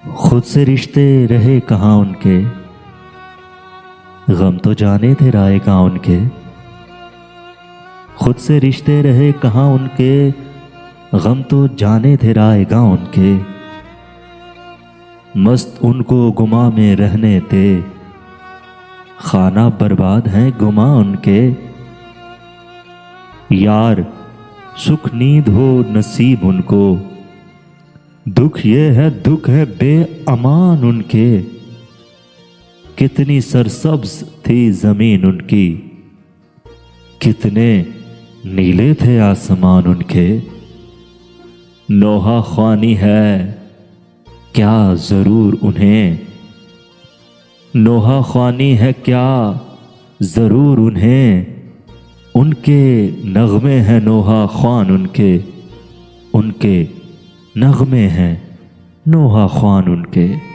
खुद से रिश्ते रहे कहाँ उनके, गम तो जाने थे राय कहाँ उनके। खुद से रिश्ते रहे कहाँ उनके, गम तो जाने थे राय कहाँ उनके। मस्त उनको गुमा में रहने थे, खाना बर्बाद हैं गुमा उनके। यार सुख नींद हो नसीब उनको, दुख ये है दुख है बेअमान उनके। कितनी सरसब्ज थी जमीन उनकी, कितने नीले थे आसमान उनके। नोहा ख्वानी है क्या जरूर उन्हें, नोहा ख्वानी है क्या जरूर उन्हें। उनके नगमे हैं नोहा ख्वान उनके, उनके नगमे हैं नोहा ख्वान उनके।